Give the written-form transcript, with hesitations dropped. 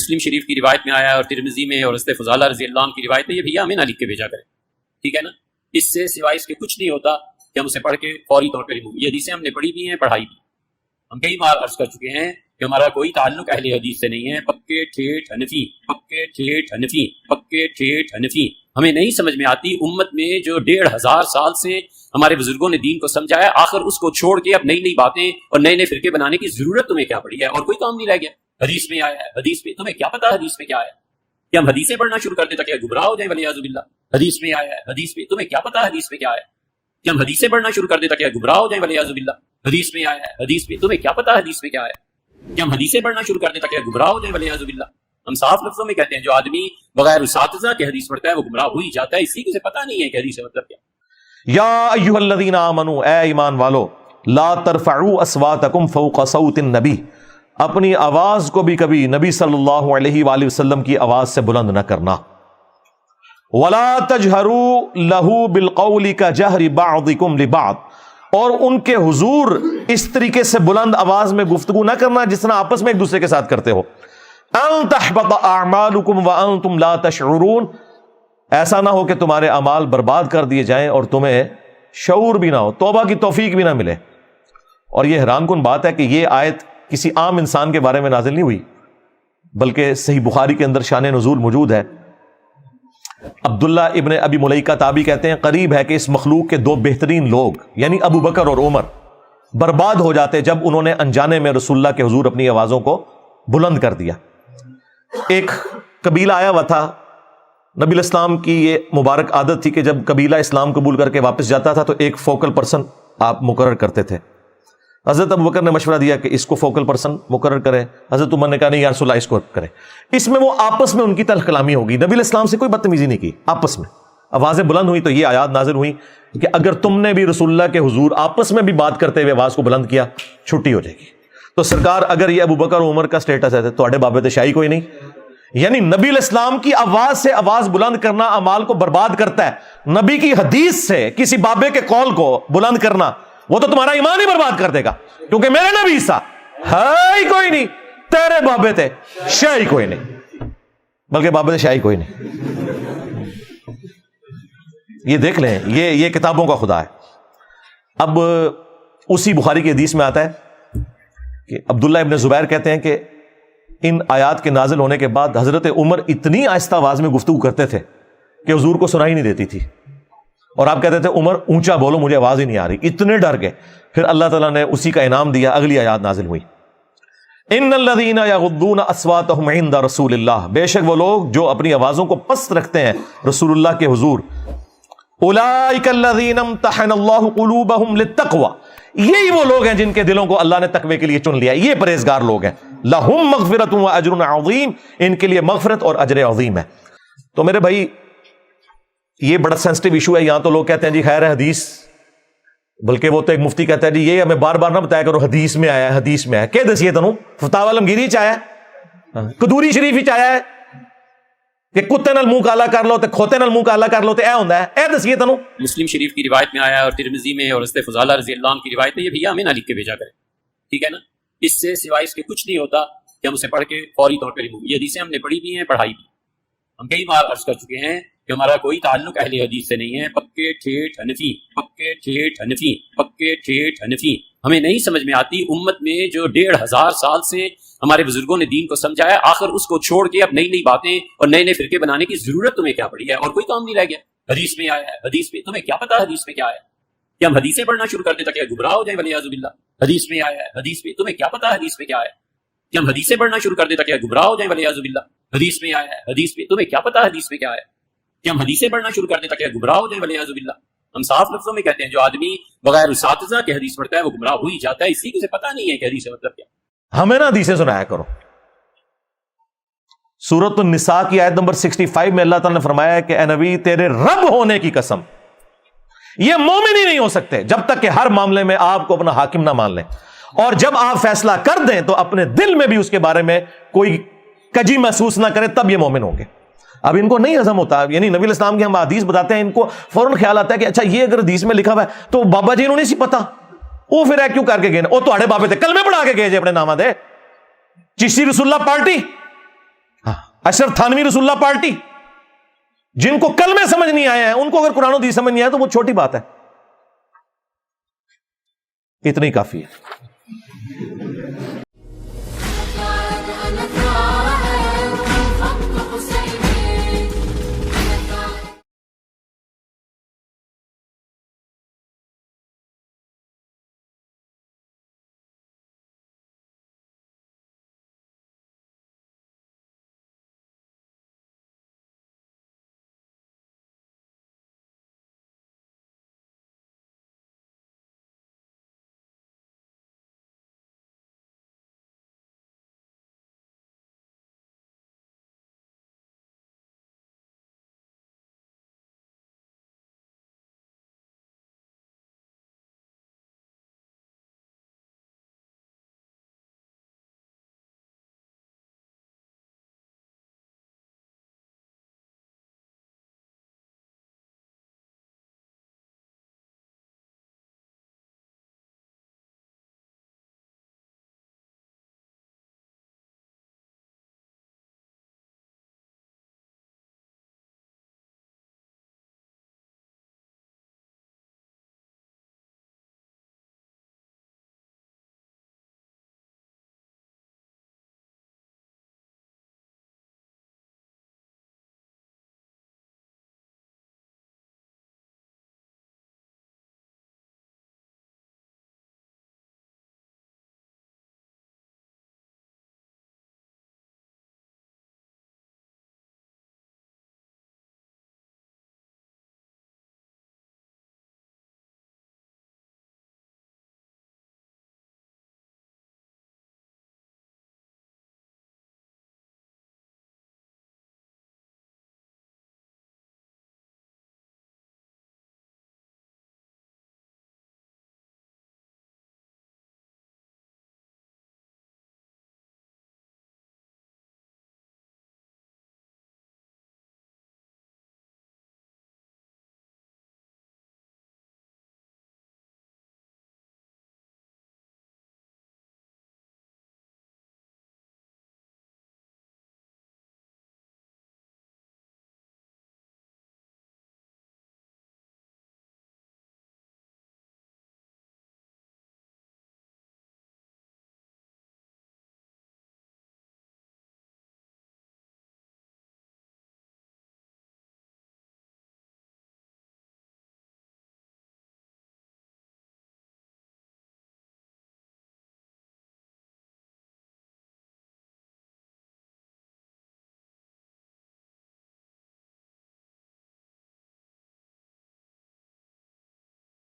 مسلم شریف کی روایت میں آیا ہے اور ترمذی میں اور حضرت فضالہ رضی اللہ عنہ کی روایت میں، یہ بھیا ہمیں نہ لکھ کے بھیجا کریں، ٹھیک ہے نا؟ اس سے سوائے اس کے کچھ نہیں ہوتا کہ ہم اسے پڑھ کے فوری طور پہ ریموو۔ یہ حدیثیں ہم نے پڑھی بھی ہیں، پڑھائی بھی، ہم کئی بار عرض کر چکے ہیں کہ ہمارا کوئی تعلق اہل حدیث سے نہیں ہے، پکے ٹھیٹ حنفی، پکے ٹھیٹ حنفی، پکے ٹھیٹ حنفی۔ ہمیں نہیں سمجھ میں آتی امت میں جو 1500 سال سے ہمارے بزرگوں نے دین کو سمجھا ہے، آخر اس کو چھوڑ کے اب نئی نئی باتیں اور نئے نئے فرقے بنانے کی ضرورت تمہیں کیا پڑی ہے؟ اور کوئی کام نہیں رہ گیا۔ حدیث میں آیا ہے، حدیث میں تمہیں کیا پتا حدیث میں کیا ہے؟ کہ ہم حدیثیں پڑھنا شروع کر دیں تاکہ گمراہ ہو جائیں ولیعاذ باللہ۔ حدیث میں آیا ہے، حدیث میں تمہیں کیا پتا حدیث میں کیا ہے؟ کہ ہم حدیثیں پڑھنا شروع کر دیں تاکہ گمراہ ہو جائیں ولیعاذ باللہ۔ حدیث میں آیا ہے، حدیث میں تمہیں کیا پتا حدیث میں کیا ہے؟ کہ ہم حدیثیں پڑھنا شروع کر دیں تاکہ گمراہ ہو جائیں ولیعاذ باللہ۔ ہم صاف لفظوں میں کہتے ہیں جو آدمی بغیر اساتذہ کے حدیث پڑھتا ہے وہ گمراہ ہو ہی جاتا ہے، اسی کو سے پتہ نہیں ہے کہ حدیث مطلب کیا۔ یا ایھا الذین آمنوا، اے ایمان والو، لا ترفعوا اصواتکم فوق صوت النبی، اپنی آواز کو بھی کبھی نبی صلی اللہ علیہ وآلہ وسلم کی آواز سے بلند نہ کرنا۔ ولا تجہروا لہ بالقول کجہر بعضکم لبعض، اور ان کے حضور اس طریقے سے بلند آواز میں گفتگو نہ کرنا جس طرح آپس میں ایک دوسرے کے ساتھ کرتے ہو۔ ان تحبط اعمالکم وانتم لا تشعرون، ایسا نہ ہو کہ تمہارے اعمال برباد کر دیے جائیں اور تمہیں شعور بھی نہ ہو، توبہ کی توفیق بھی نہ ملے۔ اور یہ حیران کن بات ہے کہ یہ آیت کسی عام انسان کے بارے میں نازل نہیں ہوئی، بلکہ صحیح بخاری کے اندر شان نزول موجود ہے۔ عبداللہ ابن ابی ملیکہ تابعی کہتے ہیں قریب ہے کہ اس مخلوق کے 2 بہترین لوگ یعنی ابو بکر اور عمر برباد ہو جاتے جب انہوں نے انجانے میں رسول اللہ کے حضور اپنی آوازوں کو بلند کر دیا۔ ایک قبیلہ آیا ہوا تھا، نبی الاسلام کی یہ مبارک عادت تھی کہ جب قبیلہ اسلام قبول کر کے واپس جاتا تھا تو ایک فوکل پرسن آپ مقرر کرتے تھے۔ حضرت ابو بکر نے مشورہ دیا کہ اس کو فوکل پرسن مقرر کرے، حضرت عمر نے کہا نہیں یا رسول اللہ اس کو کرے۔ اس میں وہ آپس میں ان کی تلخ کلامی ہوگی، نبی الاسلام سے کوئی بدتمیزی نہیں کی، آپس میں آوازیں بلند ہوئی تو یہ آیات نازل ہوئی کہ اگر تم نے بھی رسول اللہ کے حضور آپس میں بھی بات کرتے ہوئے آواز کو بلند کیا چھٹی ہو جائے گی۔ تو سرکار اگر یہ ابو بکر و عمر کا سٹیٹس ہے تو اڑے بابے تے شاہی کوئی نہیں، یعنی نبی الاسلام کی آواز سے آواز بلند کرنا اعمال کو برباد کرتا ہے، نبی کی حدیث سے کسی بابے کے قول کو بلند کرنا وہ تو تمہارا ایمان ہی برباد کر دے گا، کیونکہ میرے نبی سا ہے ہی کوئی نہیں، تیرے بابے تے شاہی کوئی نہیں، بلکہ بابے تے شاہی کوئی نہیں۔ یہ دیکھ لیں، یہ کتابوں کا خدا ہے۔ اب اسی بخاری کی حدیث میں آتا ہے کہ عبداللہ ابن زبیر کہتے ہیں کہ ان آیات کے نازل ہونے کے بعد حضرت عمر اتنی آہستہ آواز میں گفتگو کرتے تھے کہ حضور کو سنائی نہیں دیتی تھی، اور آپ کہتے تھے عمر اونچا بولو مجھے آواز ہی نہیں آ رہی، اتنے ڈر گئے۔ پھر اللہ تعالیٰ نے اسی کا انعام دیا، اگلی آیات نازل ہوئی، ان الذین یغضون اصواتهم عند رسول اللہ، بے شک وہ لوگ جو اپنی آوازوں کو پست رکھتے ہیں رسول اللہ کے حضور، اولئک الذین امتحن اللہ قلوبهم للتقوی، یہی وہ لوگ ہیں جن کے دلوں کو اللہ نے تقوی کے لیے چن لیا، یہ پرہیزگار لوگ ہیں، لہم مغفرۃ واجر عظیم، ان کے لیے مغفرت اور اجر عظیم ہے۔ تو میرے بھائی یہ بڑا سینسٹیو ایشو ہے، یہاں تو لوگ کہتے ہیں جی خیر حدیث، بلکہ وہ تو ایک مفتی کہتا ہے جی یہ ہمیں بار بار نہ بتایا کرو حدیث میں آیا ہے، حدیث میں آیا، کہ دسیے تنوں فتاوی عالمگیری چاہیا ہے، قدوری شریف ہی چاہیا ہے کہ کتے نال منہ کالا کر لو تے کھوتے نال منہ کالا کر لو تے اے ہوندا ہے، اے دسیے تنوں۔ مسلم شریف کی روایت میں آیا ہے اور ترمذی میں اور حضرت فضالہ رضی اللہ عنہ کی روایت میں، یہ بھیا ہمیں نہ لکھ کے بھیجا کریں، ٹھیک ہے نا؟ اس سے سوائے اس کے کچھ نہیں ہوتا کہ ہم اسے پڑھ کے فوری طور پہ ریموو۔ یہ حدیثیں ہم نے پڑھی بھی ہیں، پڑھائی بھی، ہم کئی بار عرض کر چکے ہیں کہ ہمارا کوئی تعلق اہل حدیث سے نہیں ہے، پکے ٹھیٹ حنفی، پکے ٹھیٹ حنفی، پکے ٹھیٹ حنفی۔ ہمیں نہیں سمجھ میں آتی امت میں جو 1500 سال سے ہمارے بزرگوں نے دین کو سمجھا ہے، آخر اس کو چھوڑ کے اب نئی نئی باتیں اور نئے نئے فرقے بنانے کی ضرورت تمہیں کیا پڑی ہے؟ اور کوئی کام نہیں رہ گیا۔ حدیث میں آیا ہے، حدیث میں تمہیں کیا پتا حدیث میں کیا ہے؟ کہ ہم حدیثیں پڑھنا شروع کر دیں تاکہ گمراہ ہو جائیں ولیعاذ باللہ۔ حدیث میں آیا ہے، حدیث میں تمہیں کیا پتا حدیث میں کیا ہے؟ کہ ہم حدیثیں پڑھنا شروع کر دیں تاکہ گمراہ ہو جائیں ولیعاذ باللہ۔ حدیث میں آیا ہے، حدیث میں تمہیں کیا پتا حدیث میں کیا ہے؟ کہ ہم حدیثیں پڑھنا شروع کر دیں تاکہ گمراہ ہو جائیں ولیعاذ باللہ۔ ہم صاف لفظوں میں کہتے ہیں جو آدمی بغیر اساتذہ کے حدیث پڑھتا ہے وہ گمراہ ہو ہی جاتا ہے، اسی کو سے پتہ نہیں ہے کہ حدیث مطلب کیا۔ ہمیں نا حدیثیں سنایا کرو۔ سورۃ النساء کی آیت نمبر 65 میں اللہ تعالیٰ نے فرمایا ہے کہ اے نبی تیرے رب ہونے کی قسم یہ مومن ہی نہیں ہو سکتے جب تک کہ ہر معاملے میں آپ کو اپنا حاکم نہ مان لیں، اور جب آپ فیصلہ کر دیں تو اپنے دل میں بھی اس کے بارے میں کوئی کجی محسوس نہ کریں، تب یہ مومن ہوں گے۔ اب ان کو نہیں ہضم ہوتا، یعنی نبی الاسلام کی ہم حدیث بتاتے ہیں، ان کو فوراً خیال آتا ہے کہ اچھا یہ اگر حدیث میں لکھا ہوا ہے تو بابا جی انہوں نے سی پتا، وہ پھر ہے کیوں کر کے گئے، وہ تو بابے تھے کلمے پڑھا کے گئے جی اپنے نامہ دے، چشتی رسول اللہ پارٹی اشرف تھانوی رسول اللہ پارٹی، جن کو کلمے سمجھ نہیں آئے ہیں، ان کو اگر قرآن و حدیث سمجھ نہیں آیا تو وہ چھوٹی بات ہے، اتنی کافی ہے۔